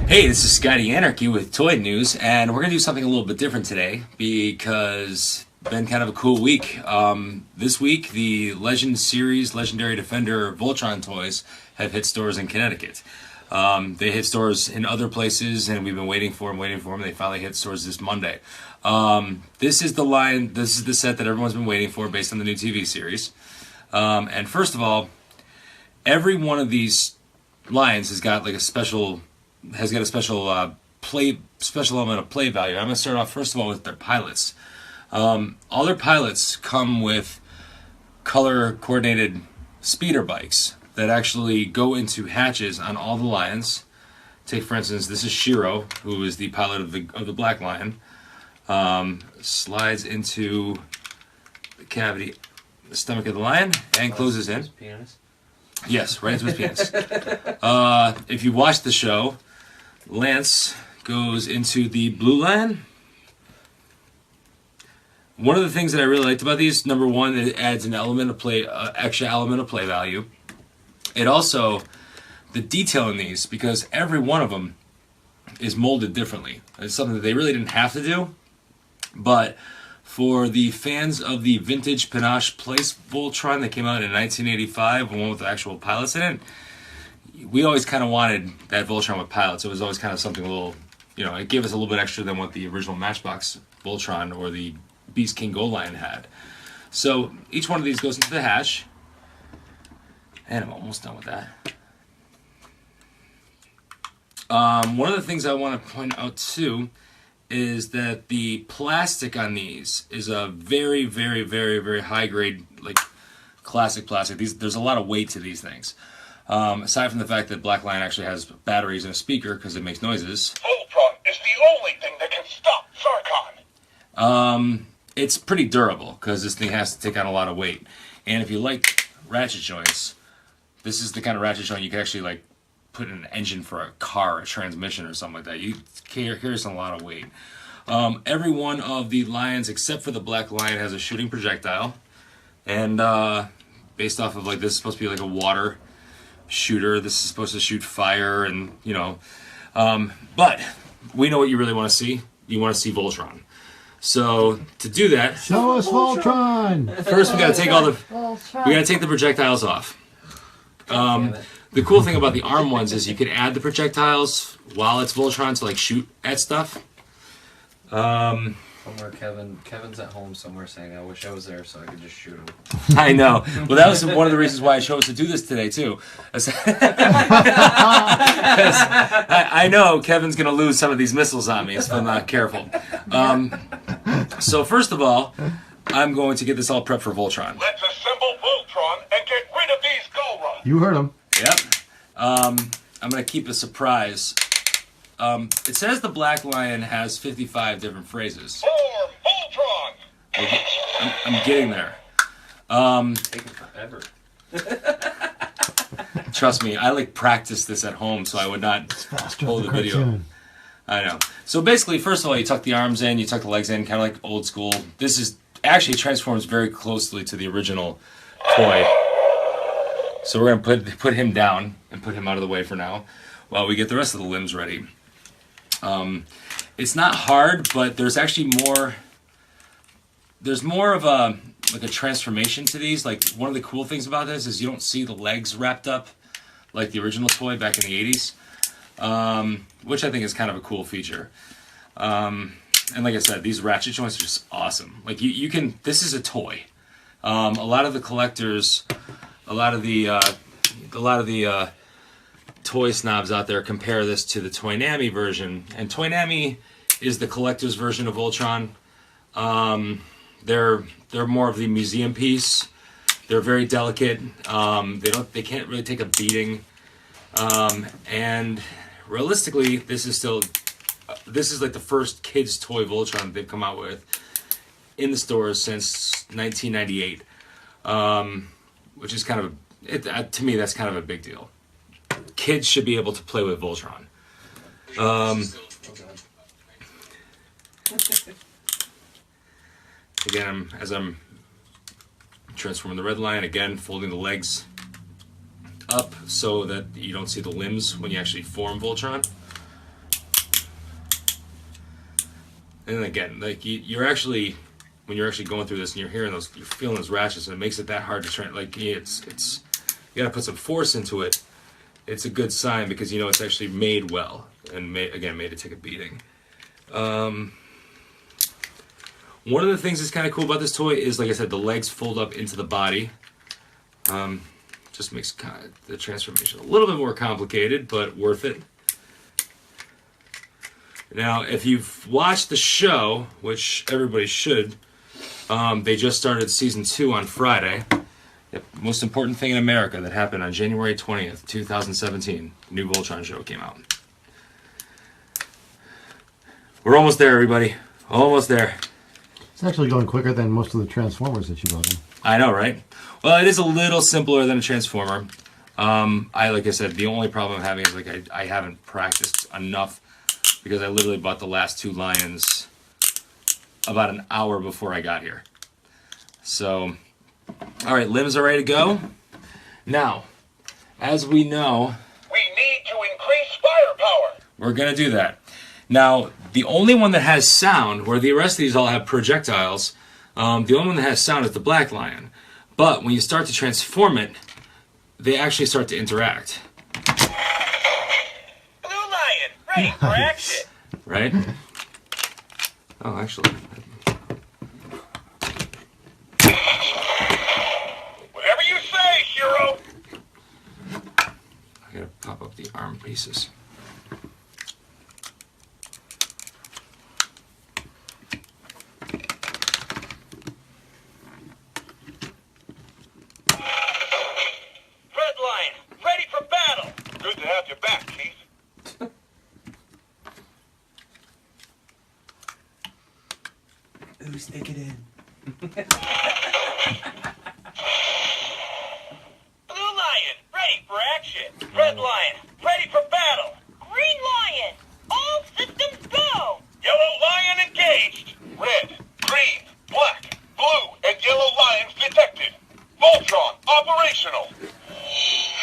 Hey, this is Scotty Anarchy with Toy News, and we're going to do something a little bit different today because it's been kind of a cool week. This week, the Legend Series Legendary Defender Voltron toys have hit stores in Connecticut. They hit stores in other places, and we've been waiting for them. They finally hit stores this Monday. This is the line, this is the set that everyone's been waiting for based on the new TV series. And first of all, every one of these lines has got like a special special element of play value. I'm going to start off first of all with their pilots. All their pilots come with color coordinated speeder bikes that actually go into hatches on all the lions. Take for instance, this is Shiro, who is the pilot of the Black Lion. Slides into the cavity, the stomach of the lion, and closes in. Penis? Yes, right into his penis. If you watch the show, Lance goes into the Blue Lion. One of the things that I really liked about these, number one, it adds an element of play, extra element of play value. It also, the detail in these, because every one of them is molded differently. It's something that they really didn't have to do, but for the fans of the vintage Panache Place Voltron that came out in 1985, one with the actual pilots in it, we always kind of wanted that Voltron with pilots. It was always kind of something a little, it gave us a little bit extra than what the original Matchbox Voltron or the Beast King Gold Lion had. So each one of these goes into the hatch, and I'm almost done with that. One of the things I want to point out too is that the plastic on these is a very, very, very, very high grade, like classic plastic. There's a lot of weight to these things. Aside from the fact that Black Lion actually has batteries and a speaker because it makes noises. Voltron is the only thing that can stop Sarkon. It's pretty durable because this thing has to take on a lot of weight. And if you like ratchet joints, this is the kind of ratchet joint you can actually like put in an engine for a car, a transmission, or something like that. You carries a lot of weight. Every one of the lions except for the Black Lion has a shooting projectile, and based off of like this is supposed to be like a water shooter. This is supposed to shoot fire, and but we know what you really want to see. You want to see Voltron. So to do that, show us Voltron. First, we got to take the projectiles off. The cool thing about the arm ones is you can add the projectiles while it's Voltron to like shoot at stuff. Somewhere Kevin's at home somewhere saying, I wish I was there so I could just shoot him. I know. Well, that was one of the reasons why I chose to do this today, too. I know Kevin's going to lose some of these missiles on me if I'm not careful. So first of all, I'm going to get this all prepped for Voltron. Let's assemble Voltron and get rid of these Golra. You heard him. Yep. I'm going to keep a surprise. It says the Black Lion has 55 different phrases. Form Voltron. I'm getting there. Taking forever. Trust me, I like practice this at home so I would not hold the video. Cartoon. I know. So basically, first of all, you tuck the arms in, you tuck the legs in, kind of like old school. This is actually transforms very closely to the original toy. So we're going to put him down and put him out of the way for now while we get the rest of the limbs ready. It's not hard, but there's actually more. There's more of a transformation to these. Like one of the cool things about this is you don't see the legs wrapped up like the original toy back in the 80s, which I think is kind of a cool feature. And like I said, these ratchet joints are just awesome. Like you can. This is a toy. A lot of the collectors, a lot of the toy snobs out there compare this to the Toynami version, and Toynami is the collector's version of Voltron. They're more of the museum piece. They're very delicate. They can't really take a beating, and realistically, this is like the first kids toy Voltron they've come out with in the stores since 1998, which is kind of to me that's kind of a big deal. Kids should be able to play with Voltron. Again, as I'm transforming the Red Lion, again, folding the legs up so that you don't see the limbs when you actually form Voltron. And again, like you're actually, when you're actually going through this and you're hearing those, you're feeling those rashes, and it makes it that hard to try. Like it's you got to put some force into it. It's a good sign because you know it's actually made well and made to take a beating. One of the things that's kind of cool about this toy is, like I said, the legs fold up into the body. Just makes the transformation a little bit more complicated, but worth it. Now, if you've watched the show, which everybody should, they just started season 2 on Friday. The most important thing in America that happened on January 20th, 2017. The new Voltron show came out. We're almost there, everybody. Almost there. It's actually going quicker than most of the Transformers that you bought in. I know, right? Well, it is a little simpler than a Transformer. Like I said, the only problem I'm having is like I haven't practiced enough because I literally bought the last 2 Lions about an hour before I got here. So, all right, limbs are ready to go. Now, as we know, We need to increase firepower. we're gonna do that. Now, the only one that has sound, where the rest of these all have projectiles, the only one that has sound is the Black Lion. But when you start to transform it, they actually start to interact. Blue Lion, ready for action. Right? Oh, actually. Whatever you say, hero. I gotta pop up the arm pieces. Red Lion, ready for battle. Good to have you back, Keith. Ooh, stick it in. Blue Lion, ready for action. Red Lion, ready for battle. Green Lion, all systems go! Yellow Lion engaged. Red, green, black, blue, and yellow lions detected. Voltron operational.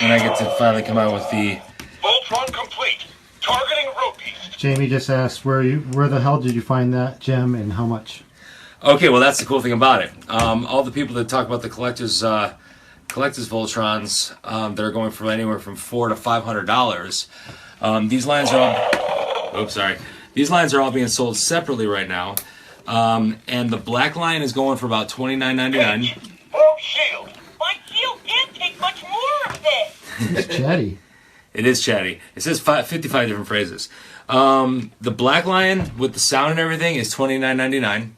And I get to finally come out with the... Voltron complete. Targeting road beast. Jamie just asked where the hell did you find that gem and how much? Okay, well that's the cool thing about it. All the people that talk about the collectors Voltrons that are going from anywhere from $400 to $500. These lines are all... Oops, sorry. These lines are all being sold separately right now. And the Black Lion is going for about $29.99. Full shield. My shield can't take much more of this! It's chatty. It is chatty. It says 55 different phrases. The Black Lion with the sound and everything is $29.99.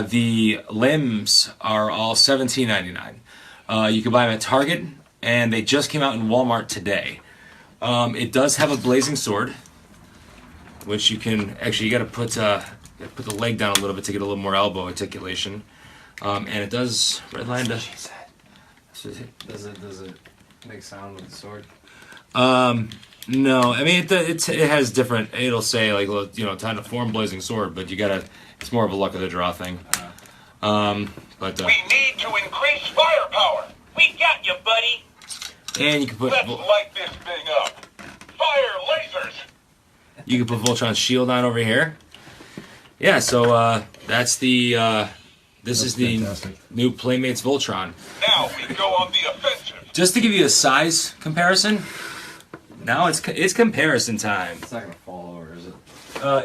The limbs are all $17.99. You can buy them at Target, and they just came out in Walmart today. It does have a blazing sword, which you can actually, you got to put the leg down a little bit to get a little more elbow articulation. And it does, Red Lion does. Does it make sound with the sword? No, I mean it has different. It'll say like, you know, time to form blazing sword, but you gotta. It's more of a luck of the draw thing. We need to increase firepower. We got you, buddy! And you can put Let's light this thing up. Fire lasers. you can put Voltron's shield on over here. Yeah, so that's the this is the fantastic. new Playmates Voltron. Now we go on the offensive. Just to give you a size comparison, now it's comparison time. It's not gonna fall over, is it?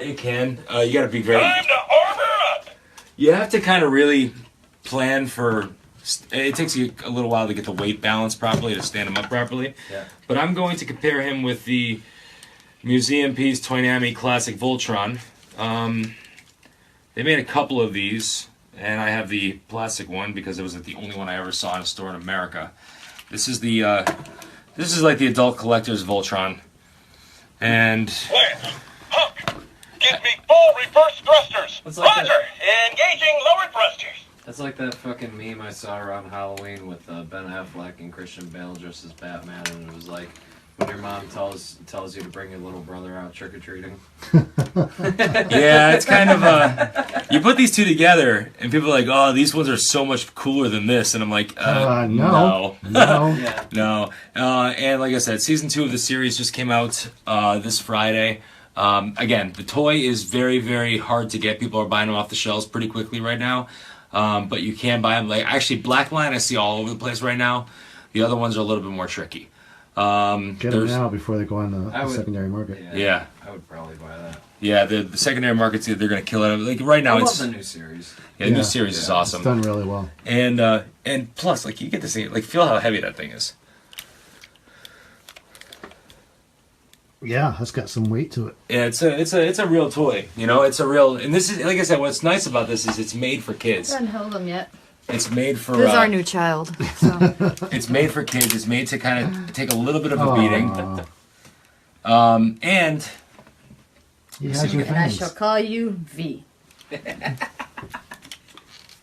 It can. You gotta be very. Time to armor up. You have to kind of really plan for. It takes you a little while to get the weight balance properly, to stand him up properly. Yeah. But I'm going to compare him with the Museum Piece Toynami Classic Voltron. They made a couple of these, and I have the plastic one because it was like the only one I ever saw in a store in America. This is the this is like the adult collector's Voltron, and Lance, Hunk, give me full reverse thrusters. It's like Roger, engaging lower thrusters. That's like that fucking meme I saw around Halloween with Ben Affleck and Christian Bale dressed as Batman, and it was like when your mom tells you to bring your little brother out trick or treating. yeah, it's kind of you put these two together, and people are like, "Oh, these ones are so much cooler than this," and I'm like, No. no. Yeah. No, and like I said, season 2 of the series just came out this Friday. Again, the toy is very, very hard to get. People are buying them off the shelves pretty quickly right now. But you can buy them. Like actually, Black Line I see all over the place right now. The other ones are a little bit more tricky. Get them now before they go on the secondary market. Yeah. I would probably buy that. Yeah, the secondary markets, they're going to kill it. Like right now, I love it's the new series. yeah, the new series is awesome. It's done really well. And plus, like you get to see, like feel how heavy that thing is. Yeah, it's got some weight to it. Yeah, it's a real toy. You know, it's a real. And this is like I said, what's nice about this is it's made for kids. I haven't held them yet. It's made for. This is our new child. So. It's made for kids. It's made to kind of take a little bit of a beating. And. He has your And I things. shall call you V.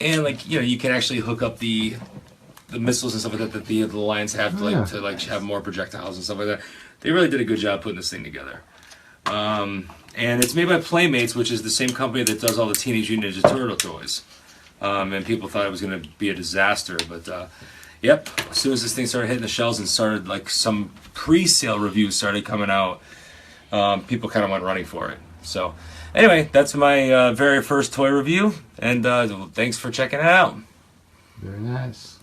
And like you can actually hook up the missiles and stuff like that the Lions have to have more projectiles and stuff like that. They really did a good job putting this thing together. And it's made by Playmates, which is the same company that does all the Teenage Mutant Ninja Turtle toys. And people thought it was going to be a disaster, but yep. As soon as this thing started hitting the shelves and started like some pre-sale reviews started coming out, people kind of went running for it. So anyway, that's my very first toy review, and thanks for checking it out. Very nice.